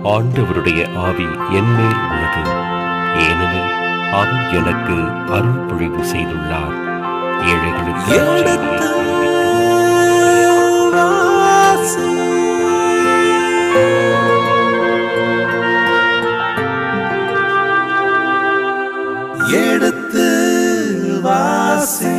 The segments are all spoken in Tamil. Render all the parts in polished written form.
ஆண்டவருடைய ஆவி என்மேல் உள்ளது, ஏனெனில் அவர் எனக்கு அருள் பொழிவு செய்துள்ளார். ஏழைகளுக்கு எடுத்து வாசி.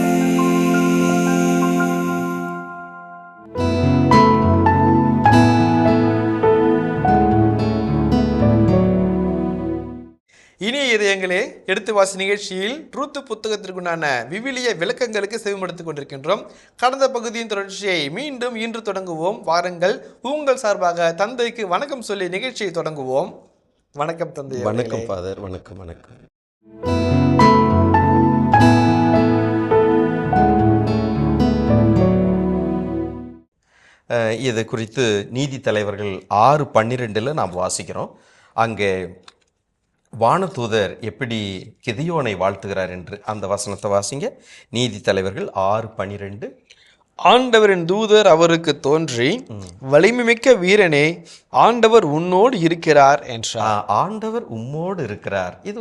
இனிய இதயங்களே, எடுத்து வாசி நிகழ்ச்சியில் ட்ரூத் புத்தகத்திற்குண்டான விவிலிய விளக்கங்களுக்கு செவிமடுத்துக் கொண்டிருக்கின்றோம். கடந்த பகுதியின் தொடர்ச்சியை மீண்டும் இன்று தொடங்குவோம். வாருங்கள், உங்கள் சார்பாக தந்தைக்கு வணக்கம் சொல்லி நிகழ்ச்சியை தொடங்குவோம். வணக்கம் தந்தை. வணக்கம் ஃபாதர். வணக்கம். வணக்கம். இது குறித்து நீதி தலைவர்கள் 6:12 நாம் வாசிக்கிறோம். அங்கே வானதூதர் எப்படி கிதியோனை வாழ்த்துகிறார் என்று அந்த வசனத்தை வாசிங்க. நீதி தலைவர்கள் 6:12. ஆண்டவரின் தூதர் அவருக்கு தோன்றி, வலிமைமிக்க வீரனே, ஆண்டவர் உன்னோடு இருக்கிறார் என்றார். ஆண்டவர் உம்மோடு இருக்கிறார். இது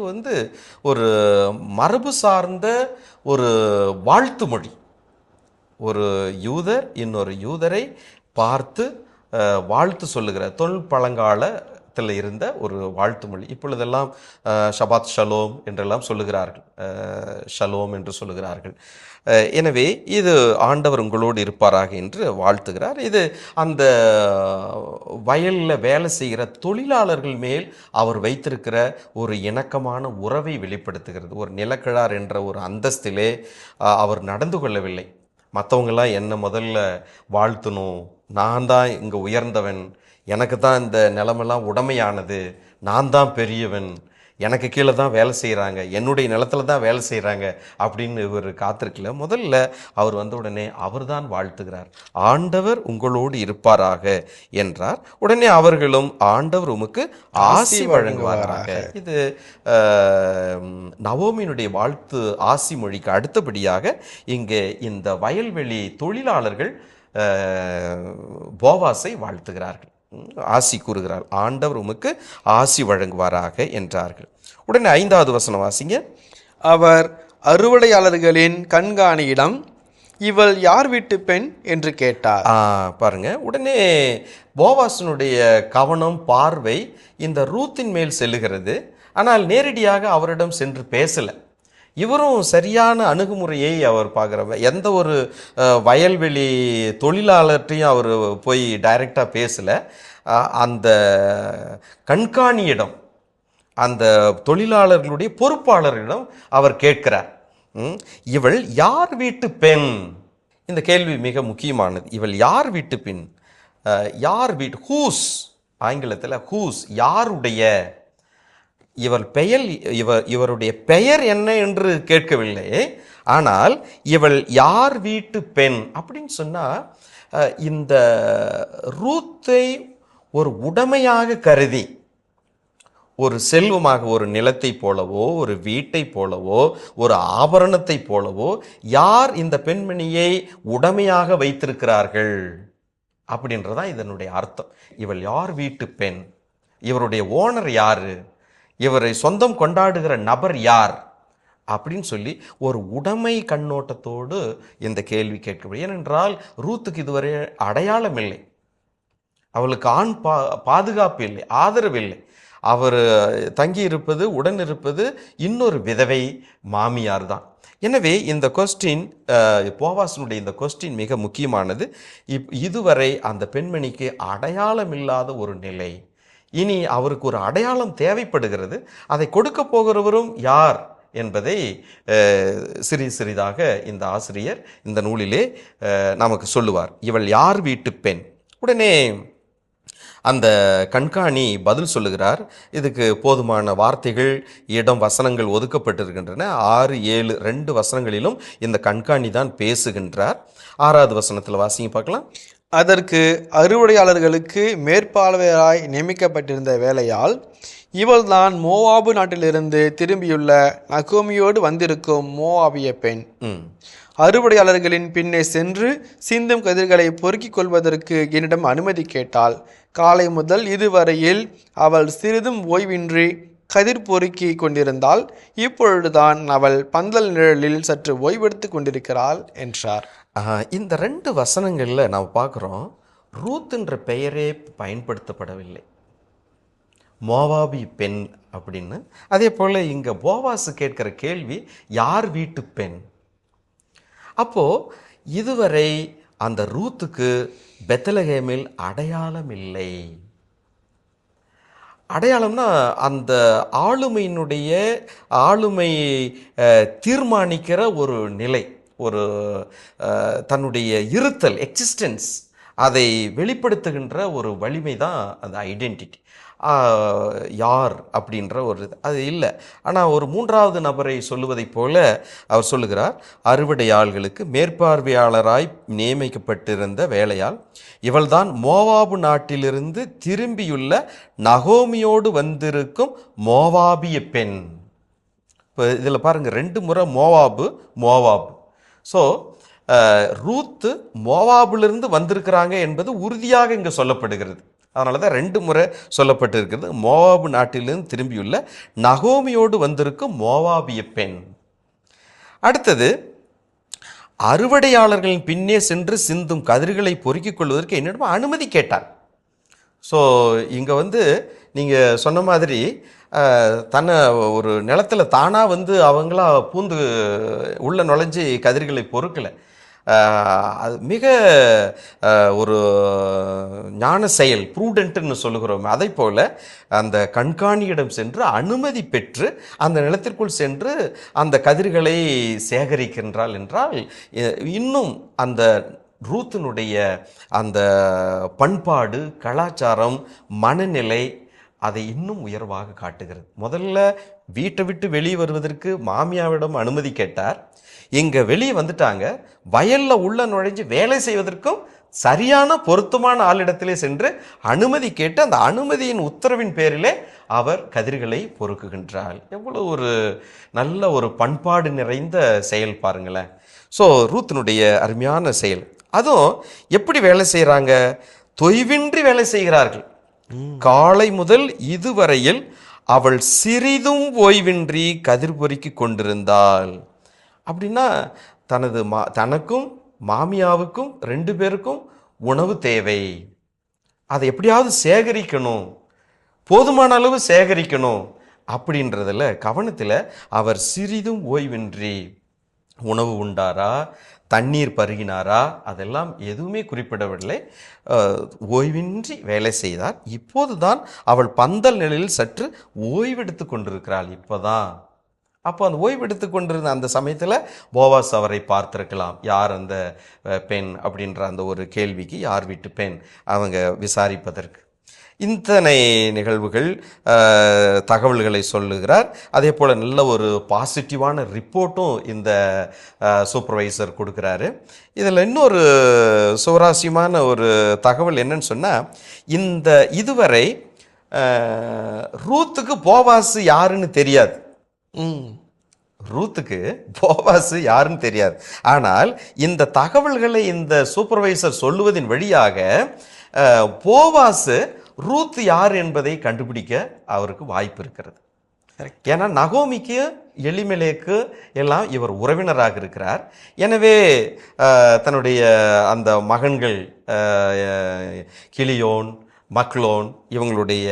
ஒரு மரபு சார்ந்த ஒரு வாழ்த்து மொழி. ஒரு யூதர் இன்னொரு யூதரை பார்த்து வாழ்த்து சொல்லுகிற தொல்பழங்காலத்தில் இருந்த ஒரு வாழ்த்து மொழி. இப்பொழுதெல்லாம் ஷபாத் ஷலோம் என்றெல்லாம் சொல்லுகிறார்கள், ஷலோம் என்று சொல்லுகிறார்கள். எனவே இது ஆண்டவர் உங்களோடு இருப்பாராக என்று வாழ்த்துகிறார். இது அந்த வயலில் வேலை செய்கிற தொழிலாளர்கள் மேல் அவர் வைத்திருக்கிற ஒரு இணக்கமான உறவை வெளிப்படுத்துகிறது. ஒரு நிலக்கிழார் என்ற ஒரு அந்தஸ்திலே அவர் நடந்து கொள்ளவில்லை. மற்றவங்களாம் என்னை முதல்ல வாழ்த்தணும், நான் தான் இங்கே உயர்ந்தவன், எனக்கு தான் இந்த நிலமெல்லாம் உடமையானது, நான் தான் பெரியவன், எனக்கு கீழே தான் வேலை செய்கிறாங்க, என்னுடைய நிலத்தில் தான் வேலை செய்கிறாங்க அப்படின்னு இவர் காத்திருக்கல. முதல்ல அவர் வந்த உடனே அவர் தான் வாழ்த்துகிறார். ஆண்டவர் உங்களோடு இருப்பாராக என்றார். உடனே அவர்களும் ஆண்டவர் உமக்கு ஆசி வழங்குவாராக. இது நவோமியினுடைய வாழ்த்து ஆசி மொழிக்கு அடுத்தபடியாக இங்கே இந்த வயல்வெளி தொழிலாளர்கள் போவாசை வாழ்த்துகிறார்கள், ஆசி கூறுகிறார். ஆண்டவர் உமக்கு ஆசி வழங்குவாராக என்றார்கள். உடனே 5வது வசனம் வாசிங்க. அவர் அறுவடையாளர்களின் கண்காணியிடம், இவள் யார் வீட்டு பெண் என்று கேட்டார். பாருங்க, உடனே போவாசனுடைய கவனம், பார்வை இந்த ரூத்தின் மேல் செல்லுகிறது. ஆனால் நேரடியாக அவரிடம் சென்று பேசலை. இவரும் சரியான அணுகுமுறையை அவர் பார்க்குற, எந்த ஒரு வயல்வெளி தொழிலாளர்கிட்டையும் அவர் போய் டைரெக்டாக பேசலை. அந்த கண்காணியிடம், அந்த தொழிலாளர்களுடைய பொறுப்பாளரிடம் அவர் கேட்கிறார், இவள் யார் வீட்டு பெண்? இந்த கேள்வி மிக முக்கியமானது. இவள் யார் வீட்டு பெண்? யார் வீட்டு, ஹூஸ், ஆங்கிலத்தில் ஹூஸ், யாருடைய. இவருடைய பெயர் என்ன என்று கேட்கவில்லை. ஆனால் இவள் யார் வீட்டு பெண் அப்படின்னு சொன்னால், இந்த ரூத்தை ஒரு உடைமையாக கருதி, ஒரு செல்வமாக, ஒரு நிலத்தை போலவோ, ஒரு வீட்டை போலவோ, ஒரு ஆபரணத்தை போலவோ யார் இந்த பெண்மணியை உடைமையாக வைத்திருக்கிறார்கள் அப்படின்றதான் இதனுடைய அர்த்தம். இவள் யார் வீட்டு பெண், இவருடைய ஓனர் யாரு, இவரை சொந்தம் கொண்டாடுகிற நபர் யார் அப்படின்னு சொல்லி ஒரு உடைமை கண்ணோட்டத்தோடு இந்த கேள்வி கேட்கப்படும். ஏனென்றால் ரூத்துக்கு இதுவரை அடையாளம் இல்லை, அவளுக்கு ஆண் பாதுகாப்பு இல்லை, ஆதரவு இல்லை. அவர் தங்கி இருப்பது, உடன் இருப்பது இன்னொரு விதவை மாமியார் தான். எனவே இந்த கொஸ்டின், போவாசனுடைய இந்த கொஸ்டின் மிக முக்கியமானது. இதுவரை அந்த பெண்மணிக்கு அடையாளம் இல்லாத ஒரு நிலை, இனி அவருக்கு ஒரு அடையாளம் தேவைப்படுகிறது. அதை கொடுக்க போகிறவரும் யார் என்பதை சிறிதாக இந்த ஆசிரியர் இந்த நூலிலே நமக்கு சொல்லுவார். இவள் யார் வீட்டு பெண்? உடனே அந்த கண்காணி பதில் சொல்லுகிறார். இதுக்கு போதுமான வார்த்தைகள், இடம், வசனங்கள் ஒதுக்கப்பட்டிருக்கின்றன. 6, 7 2 வசனங்களிலும் இந்த கண்காணி தான் பேசுகின்றார். 6வது வசனத்தில் வாசிங்க பார்க்கலாம். அதற்கு அறுவடையாளர்களுக்கு மேற்பார்வையாய் நியமிக்கப்பட்டிருந்த வேளையால் இவள்தான் மோவாபு நாட்டிலிருந்து திரும்பியுள்ள நகோமியோடு வந்திருக்கும் மோவாபிய பெண். அறுவடையாளர்களின் பின்னே சென்று சிந்தும் கதிர்களை பொறுக்கிக் கொள்வதற்கு என்னிடம் அனுமதி கேட்டாள். காலை முதல் இதுவரையில் அவள் சிறிதும் ஓய்வின்றி கதிர் பொறுக்கி கொண்டிருந்தாள். இப்பொழுதுதான் அவள் பந்தல் நிழலில் சற்று ஓய்வெடுத்து கொண்டிருக்கிறாள் என்றார். இந்த 2 வசனங்களில் நாம் பார்க்குறோம், ரூத் என்ற பெயரே பயன்படுத்தப்படவில்லை, மோவாபி பெண் அப்படின்னு. அதே போல் இங்கே போவாசு கேட்கிற கேள்வி யார் வீட்டு பெண். அப்போது இதுவரை அந்த ரூத்துக்கு பெத்லகேமில் அடையாளம் இல்லை. அடையாளம்னா அந்த ஆளுமை தீர்மானிக்கிற ஒரு நிலை, ஒரு தன்னுடைய இருத்தல், எக்ஸிஸ்டன்ஸ், அதை வெளிப்படுத்துகின்ற ஒரு வலிமை தான் அந்த ஐடென்டிட்டி. யார் அப்படின்ற ஒரு அது இல்லை. ஆனால் ஒரு 3வது நபரை சொல்லுவதைப் போல அவர் சொல்லுகிறார், அறுவடையாள்களுக்கு மேற்பார்வையாளராய் நியமிக்கப்பட்டிருந்த வேளையால் இவள்தான் மோவாபு நாட்டிலிருந்து திரும்பியுள்ள நகோமியோடு வந்திருக்கும் மோவாபிய பெண். இப்போ இதில் பாருங்கள், 2 முறை மோவாபு. ஸோ ரூத்து மோவாபிலிருந்து வந்திருக்கிறாங்க என்பது உறுதியாக இங்கே சொல்லப்படுகிறது. அதனால தான் 2 முறை சொல்லப்பட்டிருக்கிறது. மோவாபு நாட்டிலிருந்து திரும்பியுள்ள நகோமியோடு வந்திருக்கும் மோவாபிய பெண். அடுத்தது, அறுவடையாளர்களின் பின்னே சென்று சிந்தும் கதிர்களை பொறுக்கிக் கொள்வதற்கு என்னிடம் அனுமதி கேட்டார். ஸோ இங்கே நீங்கள் சொன்ன மாதிரி தன்னை ஒரு நிலத்தில் தானாக அவங்களா பூந்து உள்ள நுழைஞ்சி கதிர்களை பொறுக்கலை. அது மிக ஒரு ஞான செயல், ப்ரூடென்ட்னு சொல்லுகிறோம். அதை போல் அந்த கண்காணியிடம் சென்று அனுமதி பெற்று அந்த நிலத்திற்குள் சென்று அந்த கதிர்களை சேகரிக்கின்றாள் என்றால் இன்னும் அந்த ரூத்தினுடைய அந்த பண்பாடு, கலாச்சாரம், மனநிலை அதை இன்னும் உயர்வாக காட்டுகிறது. முதல்ல வீட்டை விட்டு வெளியே வருவதற்கு மாமியாவிடம் அனுமதி கேட்டார். இங்கே வெளியே வந்துட்டாங்க, வயலில் உள்ள நுழைஞ்சு வேலை செய்வதற்கும் சரியான பொருத்தமான ஆளிடத்திலே சென்று அனுமதி கேட்டு அந்த அனுமதியின் உத்தரவின் பேரிலே அவர் கதிர்களை பொறுக்குகின்றார். எவ்வளோ ஒரு நல்ல ஒரு பண்பாடு நிறைந்த செயல் பாருங்களேன். ஸோ ரூத்தினுடைய அருமையான செயல். அதுவும் எப்படி வேலை செய்கிறாங்க, தொய்வின்றி வேலை செய்கிறார்கள். காலை முதல் இதுவரையில் அவள் சிறிதும் ஓய்வின்றி கதிர் பொறுக்கி கொண்டிருந்தாள். அப்படின்னா தனக்கும் மாமியாவுக்கும் 2 பேருக்கும் உணவு தேவை, அதை எப்படியாவது சேகரிக்கணும், போதுமான அளவு சேகரிக்கணும் அப்படின்றதில் கவனத்தில் அவர் சிறிதும் ஓய்வின்றி உணவு உண்டாரா, தண்ணீர் பருகினாரா, அதெல்லாம் எதுவுமே குறிப்பிடவில்லை. ஓய்வின்றி வேலை செய்தார். இப்போது தான் அவள் பந்தல் நிலையில் சற்று ஓய்வெடுத்து கொண்டிருக்கிறாள். இப்போதான். அப்போ அந்த ஓய்வெடுத்து கொண்டிருந்த அந்த சமயத்தில் போவாஸ் அவரை பார்த்திருக்கலாம். யார் அந்த பெண் அப்படின்ற அந்த ஒரு கேள்விக்கு யார் வீட்டு பெண் அவங்க விசாரிப்பதற்கு இத்தனை நிகழ்வுகள் தகவல்களை சொல்லுகிறார். அதே போல் நல்ல ஒரு பாசிட்டிவான ரிப்போர்ட்டும் இந்த சூப்பர்வைசர் கொடுக்குறாரு. இதில் இன்னொரு சுவாரஸ்யமான ஒரு தகவல் என்னன்னு சொன்னால், இதுவரை ரூத்துக்கு போவாஸ் யாருன்னு தெரியாது. ரூத்துக்கு போவாஸ் யாருன்னு தெரியாது. ஆனால் இந்த தகவல்களை இந்த சூப்பர்வைசர் சொல்லுவதின் வழியாக போவாஸ் ரூத் யார் என்பதை கண்டுபிடிக்க அவருக்கு வாய்ப்பு இருக்கிறது. ஏன்னா நகோமிக்கு, எலிமெலேக்கு எல்லாம் இவர் உறவினராக இருக்கிறார். எனவே தன்னுடைய அந்த மகன்கள் கிளியோன், மக்லோன், இவங்களுடைய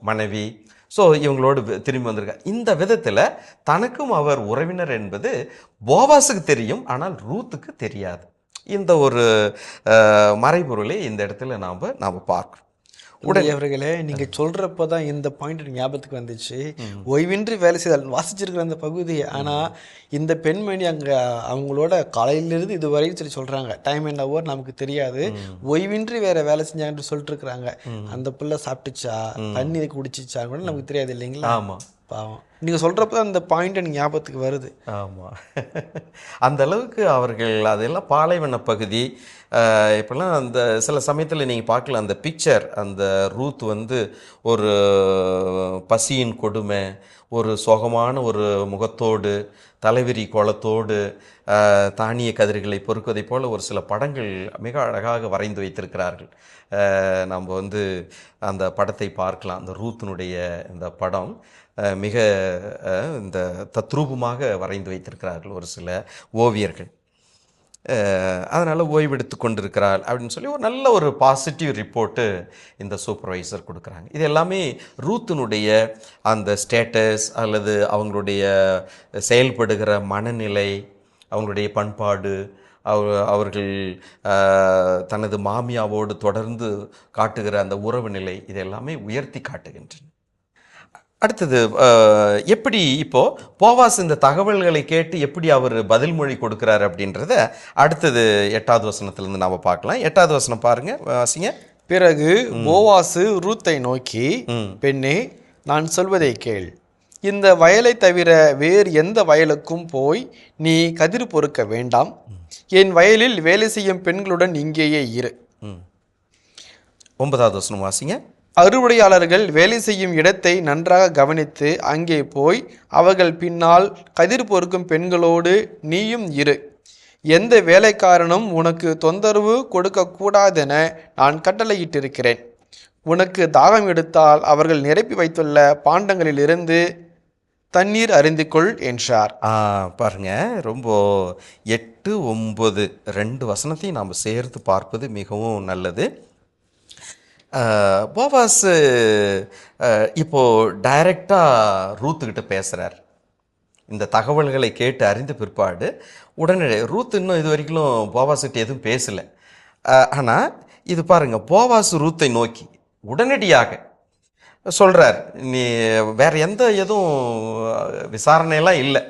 மனைவி, ஸோ இவங்களோடு திரும்பி வந்திருக்கார். இந்த விதத்தில் தனக்கும் அவர் உறவினர் என்பது போவாஸுக்கு தெரியும், ஆனால் ரூத்துக்கு தெரியாது. இந்த ஒரு மறைபொருளை இந்த இடத்துல நாம் பார்க்கிறோம். உடையவர்களே, நீங்கள் சொல்கிறப்ப தான் இந்த பாயிண்ட் ஞாபகத்துக்கு வந்துச்சு. ஓய்வின்றி வேலை செய்தால் வாசிச்சிருக்கிற அந்த பகுதி. ஆனால் இந்த பெண்மணி அங்கே அவங்களோட காலையிலிருந்து இது வரைக்கும் சொல்லி சொல்கிறாங்க, டைம் அண்ட் ஹவர் நமக்கு தெரியாது, ஓய்வின்றி வேற வேலை செஞ்சாங்கன்னு சொல்லிட்டு இருக்கிறாங்க. அந்த பிள்ளை சாப்பிட்டுச்சா, தண்ணி குடிச்சிச்சா கூட நமக்கு தெரியாது இல்லைங்களா? ஆமாம். பாவம் நீங்கள் சொல்கிறப்ப அந்த பாயிண்ட் எனக்கு ஞாபகத்துக்கு வருது. ஆமாம். அந்த அளவுக்கு அவர்கள் அதெல்லாம் பாலைவன பகுதி. இப்போல்லாம் அந்த சில சமயத்தில் நீங்கள் பார்க்கலாம் அந்த பிக்சர், அந்த ரூத் வந்து ஒரு பசியின் கொடுமை, ஒரு சோகமான ஒரு முகத்தோடு, தலைவிரி கோலத்தோடு தானிய கதிர்களை பொறுக்குவதைப் போல ஒரு சில படங்கள் மிக அழகாக வரைந்து வைத்திருக்கிறார்கள். நம்ம வந்து அந்த படத்தை பார்க்கலாம். அந்த ரூத்தினுடைய இந்த படம் மிக இந்த தத்ரூபமாக வரைந்து வைத்திருக்கிறார்கள் ஒரு சில ஓவியர்கள். அதனால் ஓய்வெடுத்து கொண்டிருக்கிறாள் அப்படின்னு சொல்லி ஒரு நல்ல ஒரு பாசிட்டிவ் ரிப்போர்ட்டு இந்த சூப்பர்வைசர் கொடுக்குறாங்க. இது எல்லாமே ரூத்தினுடைய அந்த ஸ்டேட்டஸ் அல்லது அவங்களுடைய செயல்படுகிற மனநிலை, அவங்களுடைய பண்பாடு, அவர்கள் தனது மாமியாவோடு தொடர்ந்து காட்டுகிற அந்த உறவு நிலை, இது எல்லாமே உயர்த்தி காட்டுகின்றன. அடுத்தது எப்படி இப்போது போவாஸ் இந்த தகவல்களை கேட்டு எப்படி அவர் பதில் மொழி கொடுக்குறாரு அப்படின்றத அடுத்தது 8வது வசனத்திலிருந்து நாம் பார்க்கலாம். 8வது வசனம் பாருங்க, வாசிங்க. பிறகு போவாசு ரூத்தை நோக்கி, பெண்ணே, நான் சொல்வதை கேள். இந்த வயலை தவிர வேறு எந்த வயலுக்கும் போய் நீ கதிர் பொறுக்க வேண்டாம். என் வயலில் வேலை செய்யும் பெண்களுடன் இங்கேயே இரு. 9வது வசனம் வாசிங்க. அறுவடையாளர்கள் வேலை செய்யும் இடத்தை நன்றாக கவனித்து அங்கே போய் அவர்கள் பின்னால் கதிர் பொறுக்கும் பெண்களோடு நீயும் இரு. எந்த வேலைக்காரனும் உனக்கு தொந்தரவு கொடுக்கக்கூடாதென நான் கட்டளையிட்டிருக்கிறேன். உனக்கு தாகம் எடுத்தால் அவர்கள் நிரப்பி வைத்துள்ள பாண்டங்களிலிருந்து தண்ணீர் அறிந்துகொள் என்றார். பாருங்க, ரொம்ப 8, 9 2 வசனத்தையும் நாம் சேர்த்து பார்ப்பது மிகவும் நல்லது. போவாஸ் இப்போது டைரெக்டாக ரூத்துக்கிட்ட பேசுகிறார். இந்த தகவல்களை கேட்டு அறிந்த பிற்பாடு உடனே ரூத் இன்னும் இது வரைக்கும் போவாஸ்கிட்ட எதுவும் பேசலை. ஆனால் இது பாருங்கள், போவாஸ் ரூத்தை நோக்கி உடனடியாக சொல்கிறார். நீ வேறு எதுவும் விசாரணையெல்லாம் இல்லை.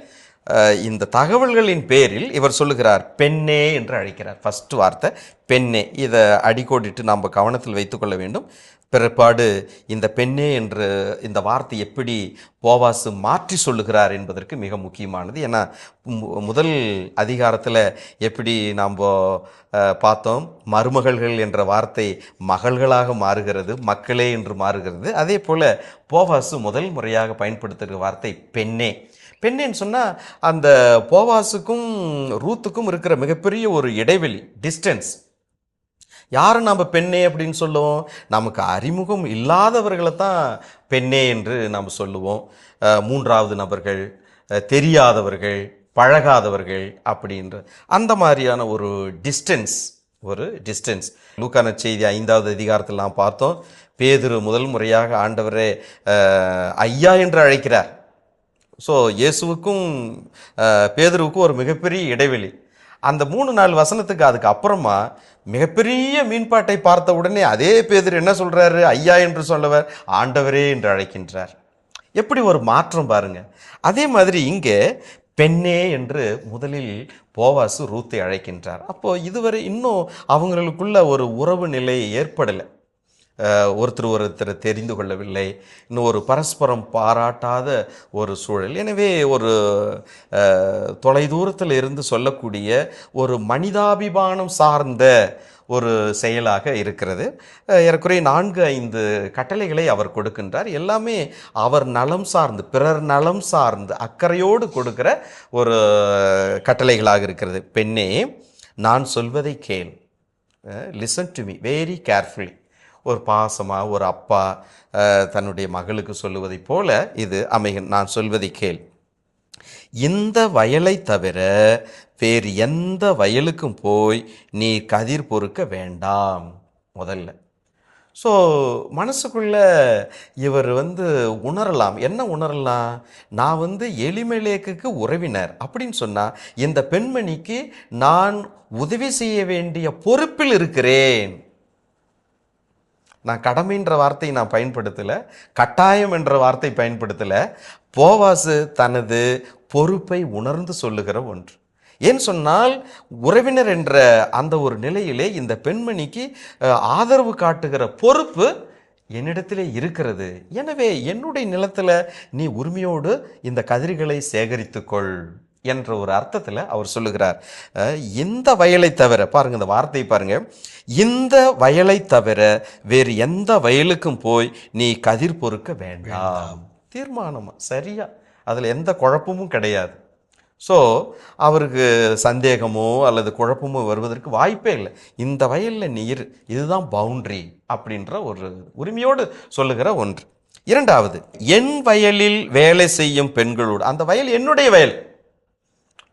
இந்த தகவல்களின் பேரில் இவர் சொல்லுகிறார், பெண்ணே என்று அழைக்கிறார். ஃபஸ்ட்டு வார்த்தை பெண்ணே. இதை அடிக்கோடிட்டு நாம் கவனத்தில் வைத்துக்கொள்ள வேண்டும். பிற்பாடு இந்த பெண்ணே என்று இந்த வார்த்தை எப்படி போவாசு மாற்றி சொல்லுகிறார் என்பதற்கு மிக முக்கியமானது. ஏன்னா முதல் அதிகாரத்தில் எப்படி நாம் பார்த்தோம், மருமகள்கள் என்ற வார்த்தை மகள்களாக மாறுகிறது, மக்களே என்று மாறுகிறது. அதே போல் போவாசு முதல் முறையாக பயன்படுத்துகிற வார்த்தை பெண்ணே. பெண்ணேன்னு சொன்னால் அந்த போவாசுக்கும் ரூத்துக்கும் இருக்கிற மிகப்பெரிய ஒரு இடைவெளி, டிஸ்டன்ஸ். யார் நாம் பெண்ணே அப்படின்னு சொல்லுவோம்? நமக்கு அறிமுகம் இல்லாதவர்களை தான் பெண்ணே என்று நாம் சொல்லுவோம். 3வது நபர்கள், தெரியாதவர்கள், பழகாதவர்கள் அப்படின்ற அந்த மாதிரியான ஒரு டிஸ்டன்ஸ். லூக்கா நற்செய்தி 5வது அதிகாரத்தில் நாம் பார்த்தோம், பேதுரு முதல் முறையாக ஆண்டவரே ஐயா என்று அழைக்கிறார். ஸோ இயேசுவுக்கும் பேதுருவுக்கும் ஒரு மிகப்பெரிய இடைவெளி. அந்த 3-4 வசனத்துக்கு அதுக்கு அப்புறமா மிகப்பெரிய மீன்பாட்டை பார்த்த உடனே அதே பேதுரு என்ன சொல்கிறாரு? ஐயா என்று சொல்லவர் ஆண்டவரே என்று அழைக்கின்றார். எப்படி ஒரு மாற்றம் பாருங்க. அதே மாதிரி இங்கே பெண்ணே என்று முதலில் போவாசு ரூத்தை அழைக்கின்றார். அப்போது இதுவரை இன்னும் அவங்களுக்குள்ள ஒரு உறவு நிலை ஏற்படலை. ஒருத்தர் தெரிந்து கொள்ளவில்லை. இன்னும் ஒரு பரஸ்பரம் பாராட்டாத ஒரு சூழல். எனவே ஒரு தொலைதூரத்தில் இருந்து சொல்லக்கூடிய ஒரு மனிதாபிமானம் சார்ந்த ஒரு செயலாக இருக்கிறது. ஏறக்குறைய 4-5 கட்டளைகளை அவர் கொடுக்கின்றார். எல்லாமே அவர் நலம் சார்ந்து, பிறர் நலம் சார்ந்து அக்கறையோடு கொடுக்கிற ஒரு கட்டளைகளாக இருக்கிறது. பெண்ணே, நான் சொல்வதை கேள். Listen to me very carefully. ஒரு பாசமாக ஒரு அப்பா தன்னுடைய மகளுக்கு சொல்லுவதைப் போல இது அமையும். நான் சொல்வதை கேள். இந்த வயலை தவிர வேறு எந்த வயலுக்கும் போய் நீ கதிர் பொறுக்க வேண்டாம். முதல்ல ஸோ மனசுக்குள்ள இவர் உணரலாம். என்ன உணரலாம்? நான் எலிமெலேக்குக்கு உறவினர் அப்படின்னு சொன்னால் இந்த பெண்மணிக்கு நான் உதவி செய்ய வேண்டிய பொறுப்பில் இருக்கிறேன். நான் கடமைன்ற வார்த்தை நான் பயன்படுத்தலை, கட்டாயம் என்ற வார்த்தை பயன்படுத்தலை. போவாசு தனது பொறுப்பை உணர்ந்து சொல்லுகிற ஒன்று. ஏன்னு சொன்னால் உறவினர் என்ற அந்த ஒரு நிலையிலே இந்த பெண்மணிக்கு ஆதரவு காட்டுகிற பொறுப்பு என்னிடத்திலே இருக்கிறது, எனவே என்னுடைய நிலத்துல நீ உரிமையோடு இந்த கதிர்களை சேகரித்துக்கொள் என்ற ஒரு அர்த்தத்தில் அவர் சொல்லுகிறார். இந்த வயலை தவிர, பாருங்க இந்த வார்த்தையை பாருங்க, இந்த வயலை தவிர வேறு எந்த வயலுக்கும் போய் நீ கதிர் பொறுக்க வேண்டாம். தீர்மானமா, சரியா, அதில் எந்த குழப்பமும் கிடையாது. ஸோ அவருக்கு சந்தேகமோ அல்லது குழப்பமோ வருவதற்கு வாய்ப்பே இல்லை. இந்த வயலில் நீர், இதுதான் பவுண்டரி அப்படின்ற ஒரு உரிமையோடு சொல்லுகிற ஒன்று. இரண்டாவது, என் வயலில் வேலை செய்யும் பெண்களோடு, அந்த வயல் என்னுடைய வயல்.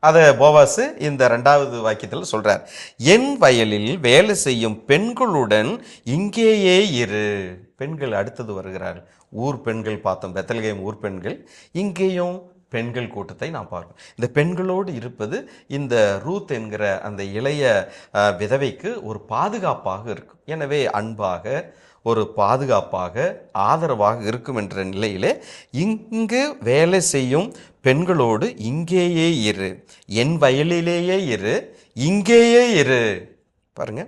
அதை போவாசு இந்த 2வது வாக்கியத்தில் சொல்றார். என் வயலில் வேலை செய்யும் பெண்களுடன் இங்கேயே இரு. பெண்கள் அடுத்தது வருகிறார். ஊர் பெண்கள் பார்த்தோம், பெத்லகேம் ஊர் பெண்கள். இங்கேயும் பெண்கள் கூட்டத்தை நாம் பார்க்கணும். இந்த பெண்களோடு இருப்பது இந்த ரூத் என்கிற அந்த இளைய விதவைக்கு ஒரு பாதுகாப்பாக இருக்கும். எனவே அன்பாக, ஒரு பாதுகாப்பாக, ஆதரவாக இருக்கும் என்ற நிலையிலே இங்கு வேலை செய்யும் பெண்களோடு இங்கேயே இரு, என் வயலிலேயே இரு, இங்கேயே இரு. பாருங்க,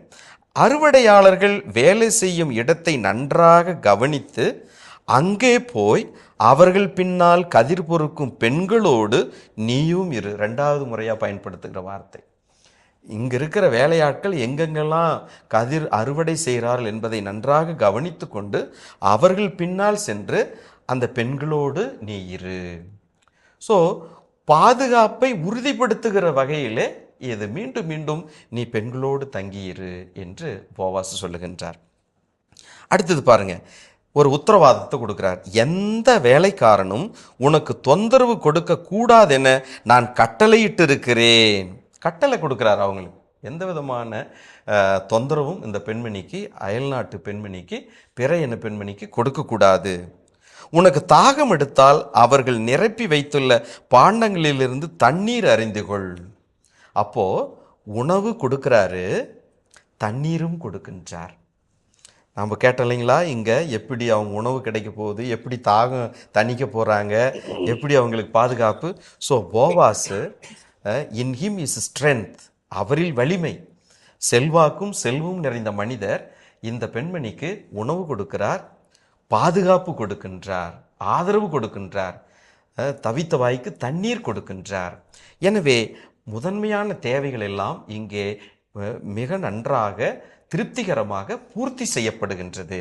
அறுவடையாளர்கள் வேலை செய்யும் இடத்தை நன்றாக கவனித்து அங்கே போய் அவர்கள் பின்னால் கதிர் பொறுக்கும் பெண்களோடு நீயும் இரு. 2வது முறையாக பயன்படுத்துகிற வார்த்தை. இங்கே இருக்கிற வேலையாட்கள் எங்கெங்கெல்லாம் கதிர் அறுவடை செய்கிறார்கள் என்பதை நன்றாக கவனித்து கொண்டு அவர்கள் பின்னால் சென்று அந்த பெண்களோடு நீ இரு. ஸோ பாதுகாப்பை உறுதிப்படுத்துகிற வகையிலே இது மீண்டும் மீண்டும் நீ பெண்களோடு தங்கியிரு என்று போவாஸ் சொல்லுகின்றார். அடுத்தது பாருங்க, ஒரு உத்தரவாதத்தை கொடுக்கிறார். எந்த வேலைக்காரனும் உனக்கு தொந்தரவு கொடுக்க கூடாது என நான் கட்டளையிட்டு இருக்கிறேன். கட்டளை கொடுக்கிறார் அவங்களுக்கு. எந்த விதமான தொந்தரவும் இந்த பெண்மணிக்கு, அயல்நாட்டு பெண்மணிக்கு, பிற இன பெண்மணிக்கு கொடுக்கக்கூடாது. உனக்கு தாகம் எடுத்தால் அவர்கள் நிரப்பி வைத்துள்ள பாண்டங்களிலிருந்து தண்ணீர் அறிந்து கொள். அப்போ உணவு கொடுக்கிறாரு, தண்ணீரும் கொடுக்கின்றார். நம்ம கேட்டோம் இல்லைங்களா, இங்கே எப்படி அவங்க உணவு கிடைக்க போகுது, எப்படி தாகம் தணிக்க போகிறாங்க, எப்படி அவங்களுக்கு பாதுகாப்பு. So Boaz in him is strength, அவரில் வலிமை, செல்வாக்கும் செல்வம் நிறைந்த மனிதர் இந்த பெண்மணிக்கு உணவு கொடுக்கிறார், பாதுகாப்பு கொடுக்கின்றார், ஆதரவு கொடுக்கின்றார், தவித்த வாய்க்கு தண்ணீர் கொடுக்கின்றார். எனவே முதன்மையான தேவைகள் எல்லாம் இங்கே மிக நன்றாக திருப்திகரமாக பூர்த்தி செய்யப்படுகின்றது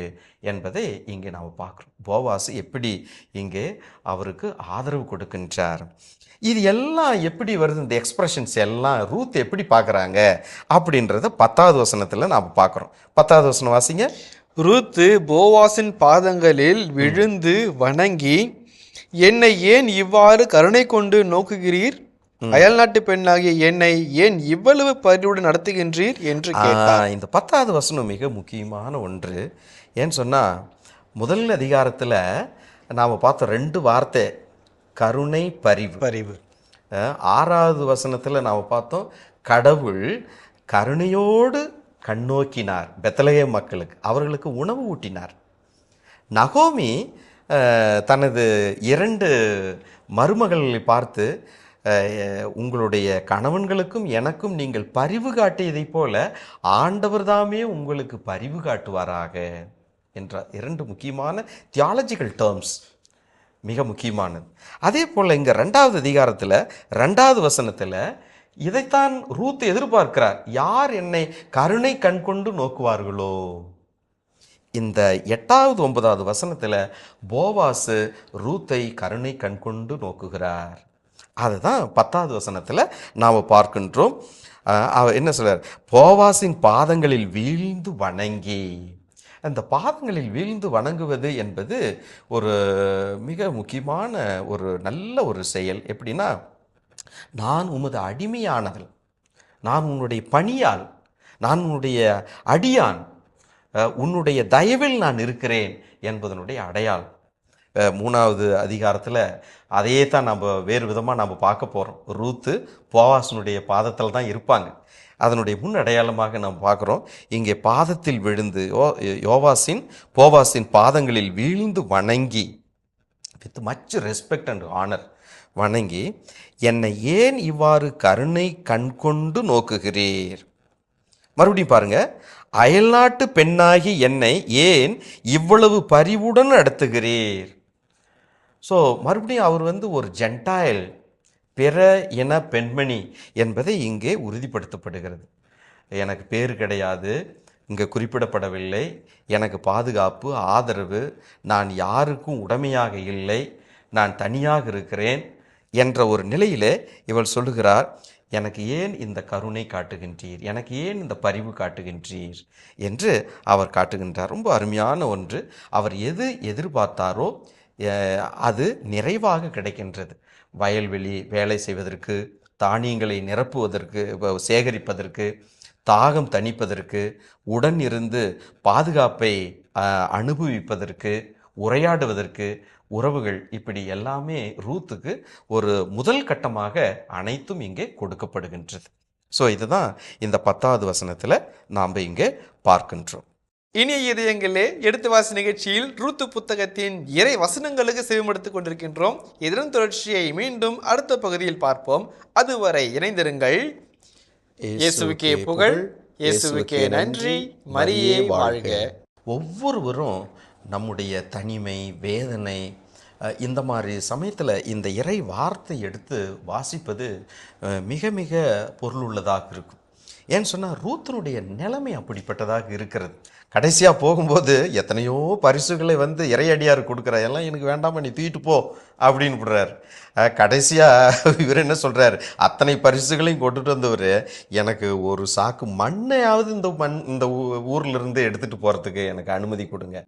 என்பதை இங்கே நாம் பார்க்குறோம். போவாஸ் எப்படி இங்கே அவருக்கு ஆதரவு கொடுக்கின்றார். இது எல்லாம் எப்படி வருது, இந்த எக்ஸ்பிரஷன்ஸ் எல்லாம் ரூத் எப்படி பார்க்குறாங்க அப்படின்றத 10வது வசனத்தில் நாம் பார்க்குறோம். 10வது வசனம் வாசிங்க. ரூத்து போவாசின் பாதங்களில் விழுந்து வணங்கி, என்னை ஏன் இவ்வாறு கருணை கொண்டு நோக்குகிறீர், அயல்நாட்டு பெண்ணாகிய என்னை ஏன் இவ்வளவு பரிவுடன் நடத்துகின்றீர் என்று கேட்டார். இந்த 10வது வசனம் மிக முக்கியமான ஒன்று. ஏன்னு சொன்னால், முதல் அதிகாரத்தில் நாம் பார்த்த 2 வார்த்தை, கருணை, பரிவு. 6வது வசனத்தில் நாம் பார்த்தோம், கடவுள் கருணையோடு கண்ணோக்கினார் பெத்லகேம் மக்களுக்கு, அவர்களுக்கு உணவு ஊட்டினார். நகோமி தனது 2 மருமகளை பார்த்து, உங்களுடைய கணவன்களுக்கும் எனக்கும் நீங்கள் பரிவு காட்டியதைப் போல ஆண்டவர் தாமே உங்களுக்கு பரிவு காட்டுவாராக என்ற 2 முக்கியமான தியாலஜிக்கல் டேர்ம்ஸ், மிக முக்கியமானது. அதே போல் இங்கே 2வது அதிகாரத்தில் 2வது வசனத்தில் இதைத்தான் ரூத் எதிர்பார்க்கிறார். யார் என்னை கருணை கண் கொண்டு நோக்குவார்களோ. இந்த 8வது 9வது வசனத்தில் போவாசு ரூத்தை கருணை கண் கொண்டு நோக்குகிறார். அதுதான் 10வது வசனத்தில் நாம் பார்க்கின்றோம். அவர் என்ன சொல்றார், போவாசின் பாதங்களில் வீழ்ந்து வணங்கி. அந்த பாதங்களில் வீழ்ந்து வணங்குவது என்பது ஒரு மிக முக்கியமான ஒரு நல்ல ஒரு செயல். எப்படின்னா, நான் உமது அடிமையானவள், நான் உன்னுடைய பணியாள், நான் உன்னுடைய அடியான், உன்னுடைய தயவில் நான் இருக்கிறேன் என்பதனுடைய அடையாளம். 3வது அதிகாரத்தில் அதையே தான் நம்ம வேறு விதமாக நம்ம பார்க்க போகிறோம். ரூத்து போவாசனுடைய பாதத்தில் தான் இருப்பாங்க. அதனுடைய முன் அடையாளமாக நாம் பார்க்குறோம். இங்கே பாதத்தில் விழுந்து போவாசின் பாதங்களில் வீழ்ந்து வணங்கி, with much respect and honour வணங்கி, என்னை ஏன் இவ்வாறு கருணை கண் கொண்டு நோக்குகிறீர். மறுபடியும் பாருங்க, அயல்நாட்டு பெண்ணாகி என்னை ஏன் இவ்வளவு பரிவுடன் நடத்துகிறீர். ஸோ மறுபடியும் அவர் ஒரு ஜென்டாயில், பிற இன பெண்மணி என்பதை இங்கே உறுதிப்படுத்தப்படுகிறது. எனக்கு பேர் கிடையாது, இங்கே குறிப்பிடப்படவில்லை, எனக்கு பாதுகாப்பு ஆதரவு, நான் யாருக்கும் உடமையாக இல்லை, நான் தனியாக இருக்கிறேன் என்ற ஒரு நிலையிலே இவள் சொல்லுகிறார், எனக்கு ஏன் இந்த கருணை காட்டுகின்றீர், எனக்கு ஏன் இந்த பரிவு காட்டுகின்றீர் என்று அவர் காட்டுகின்றார். ரொம்ப அருமையான ஒன்று. அவர் எது எதிர்பார்த்தாரோ அது நிறைவாக கிடைக்கின்றது. வயல்வெளி வேலை செய்வதற்கு, தானியங்களை நிரப்புவதற்கு, சேகரிப்பதற்கு, தாகம் தணிப்பதற்கு, உடன் இருந்து பாதுகாப்பை அனுபவிப்பதற்கு, உரையாடுவதற்கு, உறவுகள், இப்படி எல்லாமே ரூத்துக்கு ஒரு முதல் கட்டமாக அனைத்தும் இங்கே கொடுக்கப்படுகின்றது. ஸோ இதுதான் இந்த 10வது வசனத்தில் நாம் இங்கே பார்க்கின்றோம். இனிய இதயங்களே, எடுத்து வாசி நிகழ்ச்சியில் ரூத்து புத்தகத்தின் இறை வசனங்களுக்கு செவிமடுத்துக் கொண்டிருக்கின்றோம். இதன் தொடர்ச்சியை மீண்டும் அடுத்த பகுதியில் பார்ப்போம். அதுவரை இணைந்திருங்கள். இயேசுவுக்கே புகழ், இயேசுவுக்கே நன்றி, மரியே வாழ்க. ஒவ்வொருவரும் நம்முடைய தனிமை, வேதனை, இந்த மாதிரி சமயத்தில் இந்த இறை வார்த்தை எடுத்து வாசிப்பது மிக மிக பொருளுள்ளதாக இருக்கும். ஏன்னு சொன்னால் ரூத்தினுடைய நிலைமை அப்படிப்பட்டதாக இருக்கிறது. கடைசியாக போகும்போது எத்தனையோ பரிசுகளை இறையடியார் கொடுக்குற, எல்லாம் எனக்கு வேண்டாமா, நீ தூக்கிட்டு போ அப்படின்னு விடுறார். கடைசியாக இவர் என்ன சொல்கிறார், அத்தனை பரிசுகளையும் கொண்டுட்டு வந்தவர், எனக்கு ஒரு சாக்கு மண்ணையாவது இந்த ஊர்லேருந்து எடுத்துகிட்டு போகிறதுக்கு எனக்கு அனுமதி கொடுங்க.